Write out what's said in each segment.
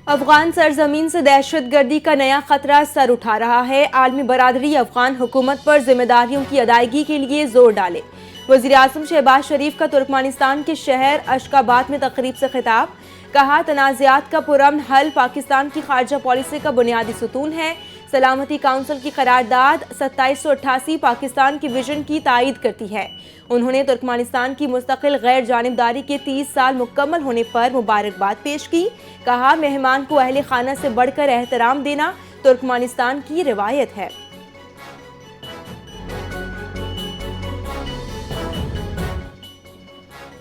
افغان سرزمین سے دہشت گردی کا نیا خطرہ سر اٹھا رہا ہے۔ عالمی برادری افغان حکومت پر ذمہ داریوں کی ادائیگی کے لیے زور ڈالے۔ وزیر اعظم شہباز شریف کا ترکمانستان کے شہر اشخاباد میں تقریب سے خطاب۔ کہا تنازعات کا پرامن حل پاکستان کی خارجہ پالیسی کا بنیادی ستون ہے۔ سلامتی کونسل کی قرارداد 2788 پاکستان کی ویژن کی تائید کرتی ہے۔ انہوں نے ترکمانستان کی مستقل غیر جانبداری کے 30 سال مکمل ہونے پر مبارکباد پیش کی۔ کہا مہمان کو اہل خانہ سے بڑھ کر احترام دینا ترکمانستان کی روایت ہے۔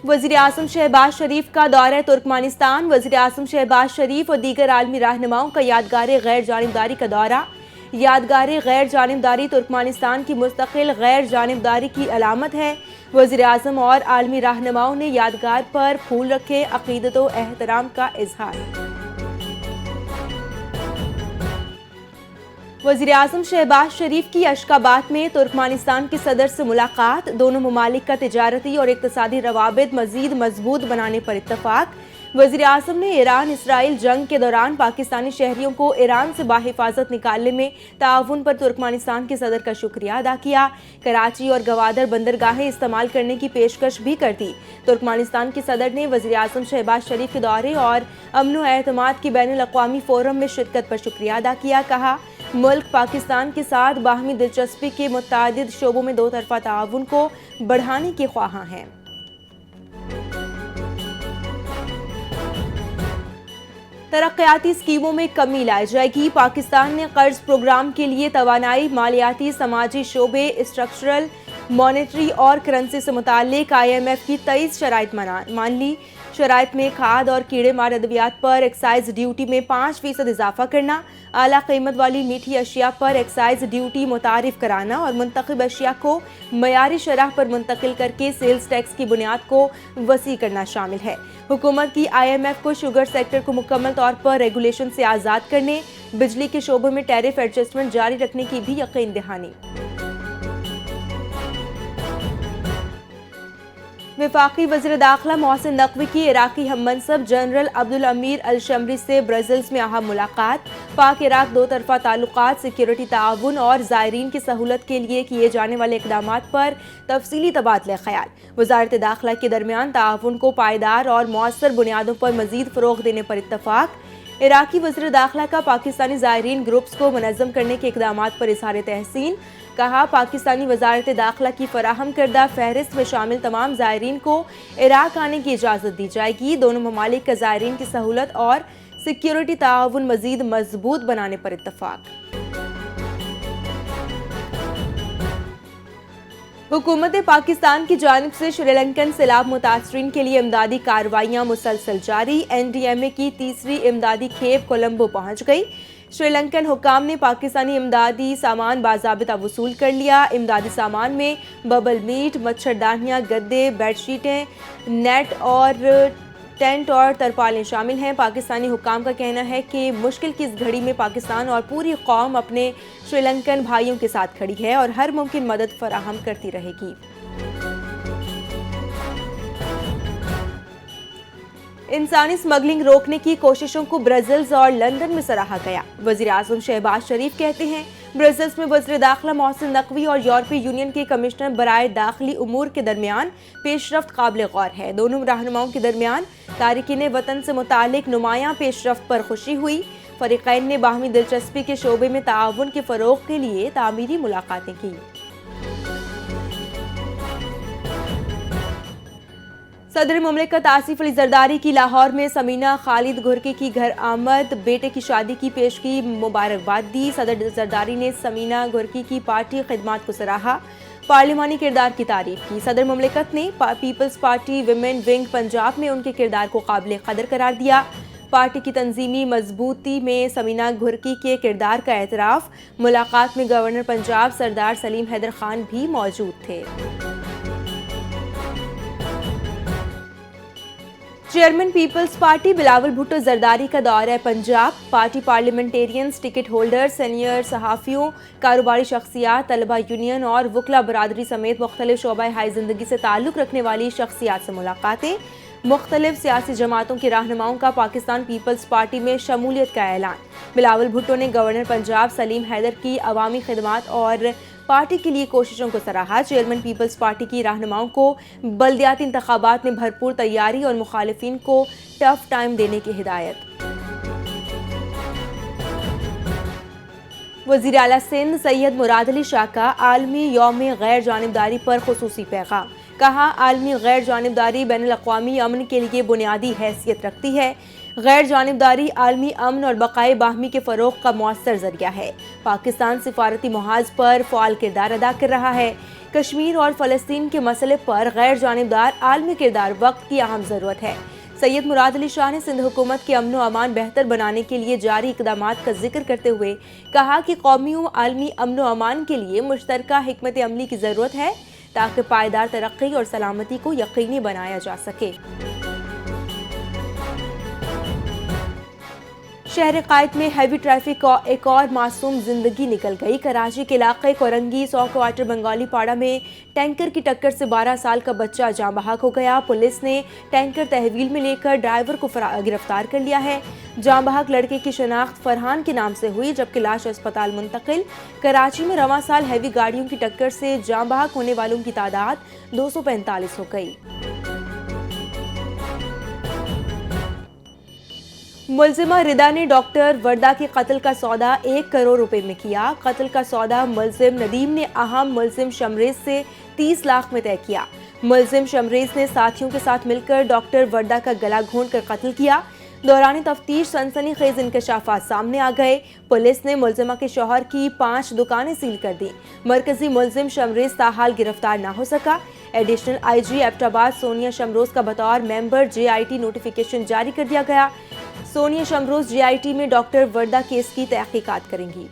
وزیر اعظم شہباز شریف کا دورہ ترکمانستان۔ وزیر اعظم شہباز شریف اور دیگر عالمی رہنماؤں کا یادگار غیر جانبداری کا دورہ۔ یادگار غیر جانبداری ترکمانستان کی مستقل غیر جانبداری کی علامت ہے۔ وزیر اعظم اور عالمی رہنماؤں نے یادگار پر پھول رکھے، عقیدت و احترام کا اظہار۔ وزیر اعظم شہباز شریف کی اشخاباد میں ترکمانستان کے صدر سے ملاقات۔ دونوں ممالک کا تجارتی اور اقتصادی روابط مزید مضبوط بنانے پر اتفاق۔ وزیر اعظم نے ایران اسرائیل جنگ کے دوران پاکستانی شہریوں کو ایران سے بحفاظت نکالنے میں تعاون پر ترکمانستان کے صدر کا شکریہ ادا کیا۔ کراچی اور گوادر بندرگاہیں استعمال کرنے کی پیشکش بھی کر دی۔ ترکمانستان کے صدر نے وزیر اعظم شہباز شریف کے دورے اور امن و اعتماد کی بین الاقوامی فورم میں شرکت پر شکریہ ادا کیا۔ کہا ملک پاکستان کے ساتھ باہمی دلچسپی کے متعدد شعبوں میں دو طرفہ تعاون کو بڑھانے کے خواہاں ہیں۔ ترقیاتی اسکیموں میں کمی لائی جائے گی۔ پاکستان نے قرض پروگرام کے لیے توانائی، مالیاتی، سماجی شعبے، اسٹرکچرل، مانیٹری اور کرنسی سے متعلق IMF کی 23 شرائط مان لی۔ شرائط میں کھاد اور کیڑے مار ادویات پر ایکسائز ڈیوٹی میں 5% اضافہ کرنا، اعلیٰ قیمت والی میٹھی اشیاء پر ایکسائز ڈیوٹی متعارف کرانا اور منتخب اشیاء کو معیاری شرح پر منتقل کر کے سیلز ٹیکس کی بنیاد کو وسیع کرنا شامل ہے۔ حکومت کی IMF کو شوگر سیکٹر کو مکمل طور پر ریگولیشن سے آزاد کرنے، بجلی کے شعبے میں ٹیرف ایڈجسٹمنٹ جاری رکھنے کی بھی یقین دہانی۔ وفاقی وزیر داخلہ محسن نقوی کی عراقی ہم منصب جنرل عبدالامیر الشمری سے برسلز میں اہم ملاقات۔ پاک عراق دو طرفہ تعلقات، سیکیورٹی تعاون اور زائرین کی سہولت کے لیے کیے جانے والے اقدامات پر تفصیلی تبادلہ خیال۔ وزارت داخلہ کے درمیان تعاون کو پائیدار اور مؤثر بنیادوں پر مزید فروغ دینے پر اتفاق۔ عراقی وزیر داخلہ کا پاکستانی زائرین گروپس کو منظم کرنے کے اقدامات پر اظہار تحسین۔ کہا پاکستانی وزارت داخلہ کی فراہم کردہ فہرست میں شامل تمام زائرین کو عراق آنے کی اجازت دی جائے گی۔ دونوں ممالک کا زائرین کی سہولت اور سیکیورٹی تعاون مزید مضبوط بنانے پر اتفاق۔ حکومت پاکستان کی جانب سے شری لنکن سیلاب متاثرین کے لیے امدادی کارروائیاں مسلسل جاری۔ NDMA کی تیسری امدادی کھیپ کولمبو پہنچ گئی۔ شری لنکن حکام نے پاکستانی امدادی سامان باضابطہ وصول کر لیا۔ امدادی سامان میں ببل میٹ، مچھردانیاں، گدے، بیڈ شیٹیں، نیٹ اور ٹینٹ اور ترپالیں شامل ہیں۔ پاکستانی حکام کا کہنا ہے کہ مشکل کی اس گھڑی میں پاکستان اور پوری قوم اپنے شری لنکن بھائیوں کے ساتھ کھڑی ہے اور ہر ممکن مدد فراہم کرتی رہے گی۔ انسانی اسمگلنگ روکنے کی کوششوں کو برسلز اور لندن میں سراہا گیا۔ وزیر اعظم شہباز شریف کہتے ہیں برسلز میں وزیر داخلہ محسن نقوی اور یورپی یونین کے کمشنر برائے داخلی امور کے درمیان پیش رفت قابل غور ہے۔ دونوں رہنماؤں کے درمیان تارکین وطن سے متعلق نمایاں پیش رفت پر خوشی ہوئی۔ فریقین نے باہمی دلچسپی کے شعبے میں تعاون کے فروغ کے لیے تعمیری ملاقاتیں کی۔ صدر مملکت آصف علی زرداری کی لاہور میں سمینہ خالد گھرکی کی گھر آمد، بیٹے کی شادی کی پیشگی مبارکباد دی۔ صدر زرداری نے سمینہ گھرکی کی پارٹی خدمات کو سراہا، پارلیمانی کردار کی تعریف کی۔ صدر مملکت نے Peoples Party women wing Punjab میں ان کے کردار کو قابل قدر قرار دیا۔ پارٹی کی تنظیمی مضبوطی میں سمینہ گھرکی کے کردار کا اعتراف۔ ملاقات میں گورنر پنجاب سردار سلیم حیدر خان بھی موجود تھے۔ Chairman Peoples Party Bilawal Bhutto Zardari کا دورہ Punjab. Party parliamentarians, ticket holder, senior صحافیوں، کاروباری شخصیات، طلبہ یونین اور وکلاء برادری سمیت مختلف شعبہ ہائے زندگی سے تعلق رکھنے والی شخصیات سے ملاقاتیں۔ مختلف سیاسی جماعتوں کے رہنماؤں کا پاکستان پیپلز پارٹی میں شمولیت کا اعلان۔ بلاول بھٹو نے گورنر پنجاب سلیم حیدر کی عوامی خدمات اور پارٹی کے لیے کوششوں کو سراہا۔ چیئرمین پیپلز پارٹی کی رہنماؤں کو بلدیاتی انتخابات میں بھرپور تیاری اور مخالفین کو ٹف ٹائم دینے کی ہدایت۔ وزیر اعلیٰ سندھ سید مراد علی شاہ کا عالمی یوم غیر جانبداری پر خصوصی پیغام۔ کہا، عالمی غیر جانبداری بین الاقوامی امن کے لیے بنیادی حیثیت رکھتی ہے۔ غیر جانبداری عالمی امن اور بقائے باہمی کے فروغ کا مؤثر ذریعہ ہے۔ پاکستان سفارتی محاذ پر فعال کردار ادا کر رہا ہے۔ کشمیر اور فلسطین کے مسئلے پر غیر جانبدار عالمی کردار وقت کی اہم ضرورت ہے۔ سید مراد علی شاہ نے سندھ حکومت کے امن و امان بہتر بنانے کے لیے جاری اقدامات کا ذکر کرتے ہوئے کہا کہ قومی و عالمی امن و امان کے لیے مشترکہ حکمت عملی کی ضرورت ہے تاکہ پائیدار ترقی اور سلامتی کو یقینی بنایا جا سکے۔ شہر قائد میں ہیوی ٹریفک اور ایک اور معصوم زندگی نکل گئی۔ کراچی کے علاقے کورنگی 100 کوارٹر بنگالی پاڑا میں ٹینکر کی ٹکر سے 12 سال کا بچہ جاں بحق ہو گیا۔ پولیس نے ٹینکر تحویل میں لے کر ڈرائیور کو گرفتار کر لیا ہے۔ جاں بحق لڑکے کی شناخت فرحان کے نام سے ہوئی جبکہ لاش اسپتال منتقل۔ کراچی میں رواں سال ہیوی گاڑیوں کی ٹکر سے جاں بحق ہونے والوں کی تعداد 245 ہو گئی۔ ملزمہ ردا نے ڈاکٹر وردہ کے قتل کا سودا 1 کروڑ روپے میں کیا۔ قتل کا سودا ملزم ندیم نے اہم ملزم شمریز سے 30 لاکھ میں طے کیا۔ ملزم شمریز نے ساتھیوں کے ساتھ مل کر ڈاکٹر وردہ کا گلا گھونٹ کر قتل کیا۔ دوران تفتیش سنسنی خیز انکشافات سامنے آ گئے۔ پولیس نے ملزمہ کے شوہر کی 5 دکانیں سیل کر دیں۔ مرکزی ملزم شمریز تاحال گرفتار نہ ہو سکا۔ ایڈیشنل آئی جی ایبٹ آباد سونیا شمروز کا بطور ممبر جے آئی ٹی نوٹیفیکیشن جاری کر دیا گیا۔ سونیا شمروز جے آئی ٹی میں ڈاکٹر وردہ کیس کی تحقیقات کریں گی۔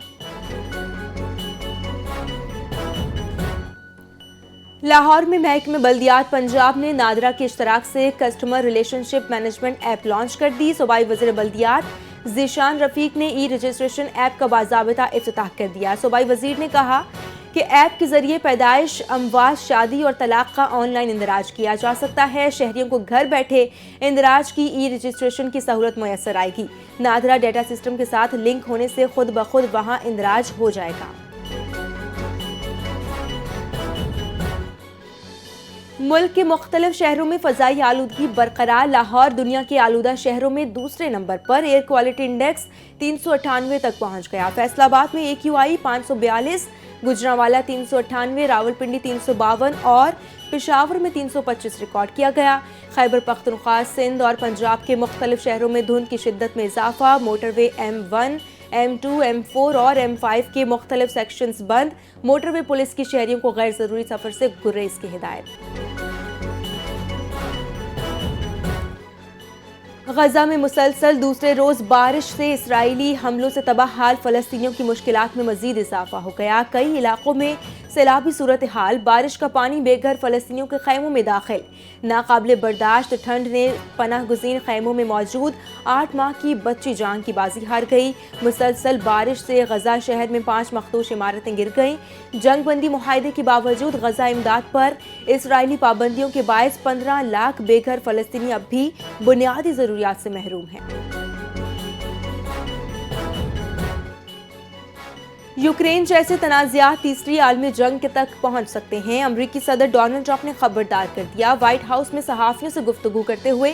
لاہور میں محکمہ بلدیات پنجاب نے نادرا کے اشتراک سے کسٹمر ریلیشن شپ مینجمنٹ ایپ لانچ کر دی۔ صوبائی وزیر بلدیات ذیشان رفیق نے ای رجسٹریشن ایپ کا باضابطہ افتتاح کر دیا۔ صوبائی وزیر نے کہا کہ ایپ کے ذریعے پیدائش، اموات، شادی اور طلاق کا آن لائن اندراج کیا جا سکتا ہے۔ شہریوں کو گھر بیٹھے اندراج کی ای رجسٹریشن کی سہولت میسر آئے گی۔ نادرا ڈیٹا سسٹم کے ساتھ لنک ہونے سے خود بخود وہاں اندراج ہو جائے گا۔ ملک کے مختلف شہروں میں فضائی آلودگی برقرار۔ لاہور دنیا کے آلودہ شہروں میں دوسرے نمبر پر، ایئر کوالٹی انڈیکس 398 تک پہنچ گیا۔ فیصل آباد میں AQI 542، گجرانوالہ 398، راولپنڈی 352 اور پشاور میں 325 ریکارڈ کیا گیا۔ خیبر پختونخوا، سندھ اور پنجاب کے مختلف شہروں میں دھند کی شدت میں اضافہ۔ موٹر وے M1، M2، M4 اور M5 کے مختلف سیکشنز بند۔ موٹر وے پولیس کی شہریوں کو غیر ضروری سفر سے گریز کی ہدایت۔ غزہ میں مسلسل دوسرے روز بارش سے اسرائیلی حملوں سے تباہ حال فلسطینیوں کی مشکلات میں مزید اضافہ ہو گیا۔ کئی علاقوں میں سیلابی صورتحال، بارش کا پانی بے گھر فلسطینیوں کے خیموں میں داخل۔ ناقابل برداشت ٹھنڈ نے پناہ گزین خیموں میں موجود 8 ماہ کی بچی جان کی بازی ہار گئی۔ مسلسل بارش سے غزہ شہر میں 5 مخدوش عمارتیں گر گئیں۔ جنگ بندی معاہدے کے باوجود غزہ امداد پر اسرائیلی پابندیوں کے باعث 15 لاکھ بے گھر فلسطینی اب بھی بنیادی ضروریات سے محروم ہیں۔ یوکرین جیسے تنازعات تیسری عالمی جنگ تک پہنچ سکتے ہیں۔ امریکی صدر ڈونلڈ ٹرمپ نے خبردار کر دیا۔ وائٹ ہاؤس میں صحافیوں سے گفتگو کرتے ہوئے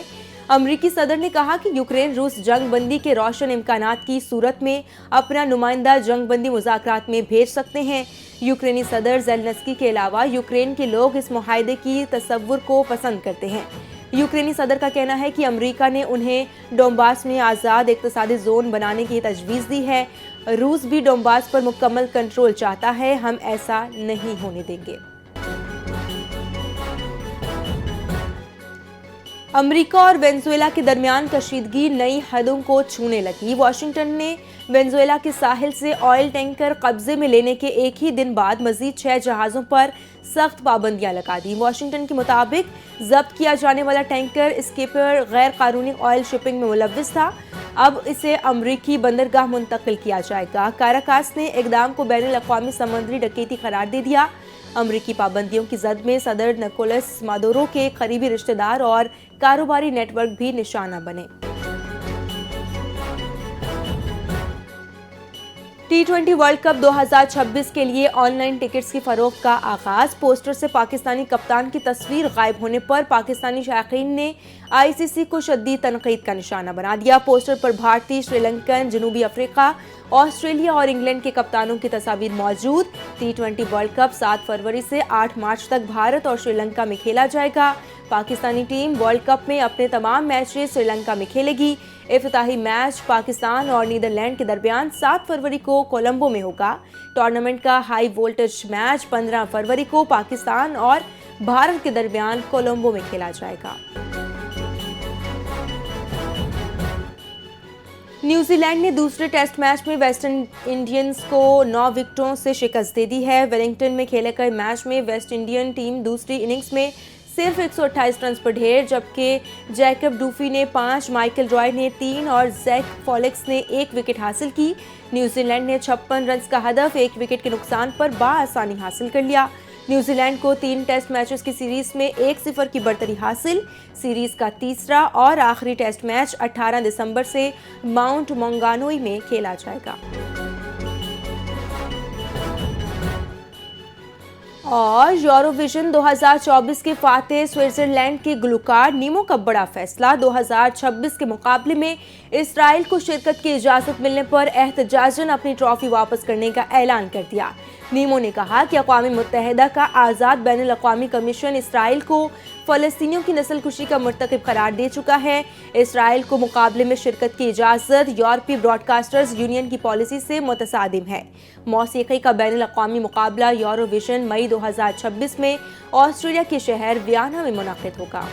امریکی صدر نے کہا کہ یوکرین روس جنگ بندی کے روشن امکانات کی صورت میں اپنا نمائندہ جنگ بندی مذاکرات میں بھیج سکتے ہیں۔ یوکرینی صدر زیلنسکی کے علاوہ یوکرین کے لوگ اس معاہدے کی تصور کو پسند کرتے ہیں۔ یوکرینی صدر کا کہنا ہے کہ امریکہ نے انہیں ڈونباس میں آزاد اقتصادی زون بنانے کی تجویز دی ہے۔ روس بھی ڈونباس پر مکمل کنٹرول چاہتا ہے، ہم ایسا نہیں ہونے دیں گے۔ امریکہ اور وینزویلا کے درمیان کشیدگی نئی حدوں کو چھونے لگی۔ واشنگٹن نے وینزویلا کے ساحل سے آئل ٹینکر قبضے میں لینے کے ایک ہی دن بعد مزید 6 جہازوں پر سخت پابندیاں لگا دیں۔ واشنگٹن کے مطابق ضبط کیا جانے والا ٹینکر اسکیپر غیر قانونی آئل شپنگ میں ملوث تھا۔ اب اسے امریکی بندرگاہ منتقل کیا جائے گا۔ کاراکاس نے اقدام کو بین الاقوامی سمندری ڈکیتی قرار دے دیا۔ امریکی پابندیوں کی زد میں صدر نکولس مادورو کے قریبی رشتہ دار اور کاروباری نیٹ ورک بھی نشانہ بنے۔ T20 ورلڈ کپ 2026 کے لیے آن لائن ٹکٹس کی فروخت کا آغاز۔ پوسٹر سے پاکستانی کپتان کی تصویر غائب ہونے پر پاکستانی شائقین نے ICC کو شدید تنقید کا نشانہ بنا دیا۔ پوسٹر پر بھارتی، سری لنکن، جنوبی افریقہ، آسٹریلیا اور انگلینڈ کے کپتانوں کی تصاویر موجود۔ T20 ورلڈ کپ 7 فروری سے 8 مارچ تک بھارت اور سری لنکا میں کھیلا جائے گا۔ پاکستانی ٹیم ورلڈ کپ میں اپنے تمام میچز سری لنکا میں کھیلے گی۔ افتتاحی میچ پاکستان اور نیدرلینڈ کے درمیان 7 فروری کو کولمبو میں ہوگا۔ ٹورنامنٹ کا ہائی وولٹیج میچ 15 فروری کو پاکستان اور بھارت کے درمیان کولمبو میں کھیلا جائے گا۔ نیوزی لینڈ نے دوسرے ٹیسٹ میچ میں ویسٹ انڈینز کو 9 وکٹوں سے شکست دے دی ہے۔ ویلنگٹن میں کھیلے گئے میچ میں ویسٹ انڈین ٹیم دوسری اننگز میں صرف 128 رنز پر ڈھیر، جبکہ جیکب ڈوفی نے 5، مائیکل رائے نے 3 اور زیک فولکس نے 1 وکٹ حاصل کی۔ نیوزی لینڈ نے 56 رنز کا ہدف 1 وکٹ کے نقصان پر بآسانی حاصل کر لیا۔ نیوزی لینڈ کو 3 ٹیسٹ میچز کی سیریز میں 1-0 کی برتری حاصل۔ سیریز کا تیسرا اور آخری ٹیسٹ میچ 18 دسمبر سے ماؤنٹ مونگانوئی میں کھیلا جائے گا۔ اور یوروویژن 2024 کے فاتح سوئٹزرلینڈ کے گلوکار نیمو کا بڑا فیصلہ۔ 2026 کے مقابلے میں اسرائیل کو شرکت کی اجازت ملنے پر احتجاجاً اپنی ٹرافی واپس کرنے کا اعلان کر دیا۔ نیمو نے کہا کہ اقوام متحدہ کا آزاد بین الاقوامی کمیشن اسرائیل کو فلسطینیوں کی نسل کشی کا مرتکب قرار دے چکا ہے۔ اسرائیل کو مقابلے میں شرکت کی اجازت یورپی براڈ کاسٹرز یونین کی پالیسی سے متصادم ہے۔ موسیقی کا بین الاقوامی مقابلہ یوروویژن مئی 2026 میں آسٹریلیا کے شہر ویانا میں منعقد ہوگا۔